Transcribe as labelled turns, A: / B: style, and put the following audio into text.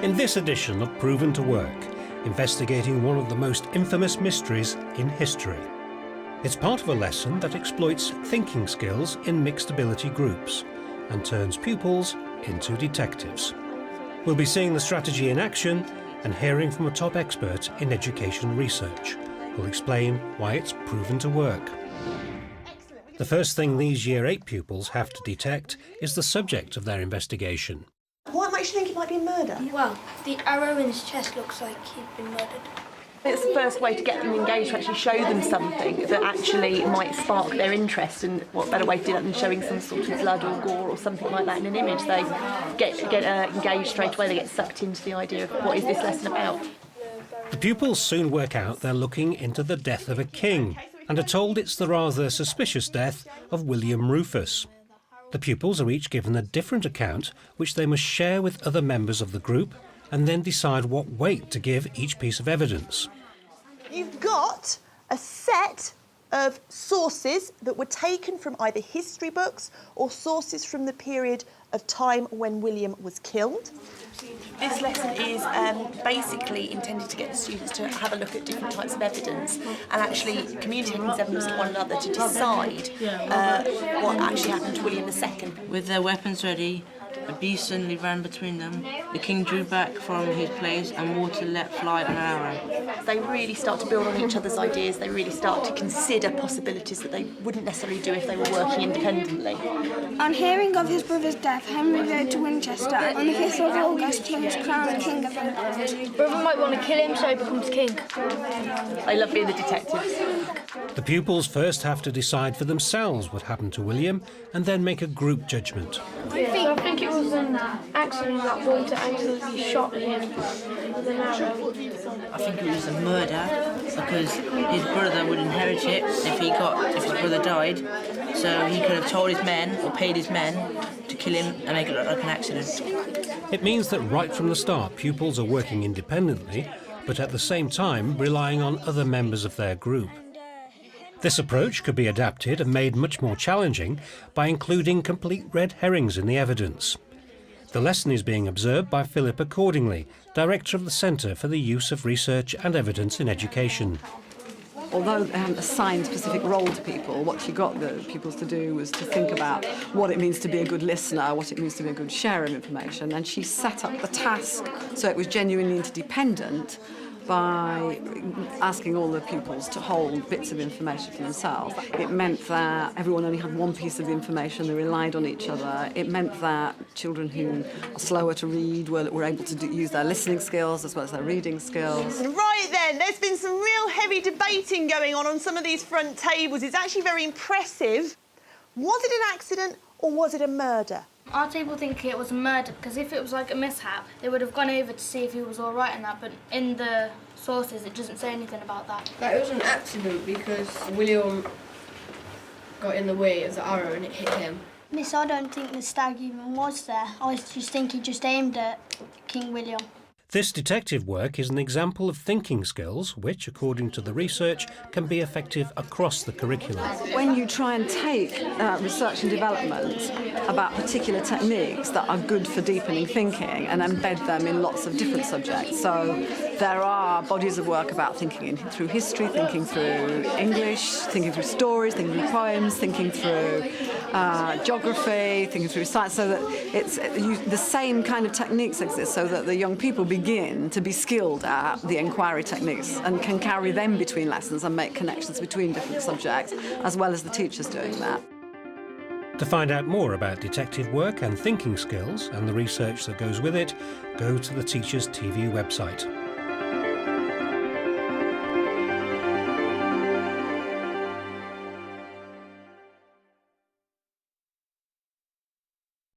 A: In this edition of Proven to Work, investigating one of the most infamous mysteries in history. It's part of a lesson that exploits thinking skills in mixed ability groups and turns pupils into detectives. We'll be seeing the strategy in action and hearing from a top expert in education research who'll explain why it's proven to work. The first thing these Year 8 pupils have to detect is the subject of their investigation.
B: What makes you think it might be a murder?
C: Well, the arrow in his chest looks like he'd been murdered.
B: It's the first way to get them engaged, to actually show them something that actually might spark their interest, and what better way to do that than showing some sort of blood or gore or something like that in an image. They get engaged straight away, they get sucked into the idea of what is this lesson about.
A: The pupils soon work out they're looking into the death of a king and are told it's the rather suspicious death of William Rufus. The pupils are each given a different account which they must share with other members of the group and then decide what weight to give each piece of evidence.
B: You've got a set of sources that were taken from either history books or sources from the period of time when William was killed.
D: This lesson is basically intended to get the students to have a look at different types of evidence and actually communicating this evidence to one another to decide what actually happened to William II.
E: With their weapons ready, a beast suddenly ran between them. The king drew back from his place and water let fly an arrow.
D: They really start to build on each other's ideas. They really start to consider possibilities that they wouldn't necessarily do if they were working independently.
C: On hearing of his brother's death, Henry rode to Winchester. On the 5th of August, he was crowned King of England. Brother might want to kill him so he becomes king.
D: They love being the detectives.
A: The pupils first have to decide for themselves what happened to William and then make a group judgment.
C: I think it was an accident that Walter accidentally shot him with an arrow.
E: I think it was a murder because his brother would inherit it if his brother died. So he could have told his men or paid his men to kill him and make it look like an accident.
A: It means that right from the start, pupils are working independently, but at the same time relying on other members of their group. This approach could be adapted and made much more challenging by including complete red herrings in the evidence. The lesson is being observed by Philip Accordingly, Director of the Centre for the Use of Research and Evidence in Education.
F: Although they hadn't assigned a specific role to people, what she got the pupils to do was to think about what it means to be a good listener, what it means to be a good sharer of information, and she set up the task so it was genuinely interdependent by asking all the pupils to hold bits of information for themselves. It meant that everyone only had one piece of information, they relied on each other. It meant that children who are slower to read were able to use their listening skills as well as their reading skills.
B: Right then, there's been some real heavy debating going on some of these front tables. It's actually very impressive. Was it an accident or was it a murder?
C: Our table think it was a murder because if it was like a mishap, they would have gone over to see if he was all right and that, but in the sources it doesn't say anything about that.
G: It was an accident because William got in the way of the arrow and it hit him.
H: Miss, I don't think the stag even was there. I just think he just aimed at King William.
A: This detective work is an example of thinking skills which, according to the research, can be effective across the curriculum.
F: When you try and take research and development about particular techniques that are good for deepening thinking and embed them in lots of different subjects. So there are bodies of work about thinking through history, thinking through English, thinking through stories, thinking through poems, thinking through geography, thinking through science, so that the same kind of techniques exist so that the young people begin to be skilled at the inquiry techniques and can carry them between lessons and make connections between different subjects, as well as the teachers doing that.
A: To find out more about detective work and thinking skills and the research that goes with it, go to the Teachers TV website.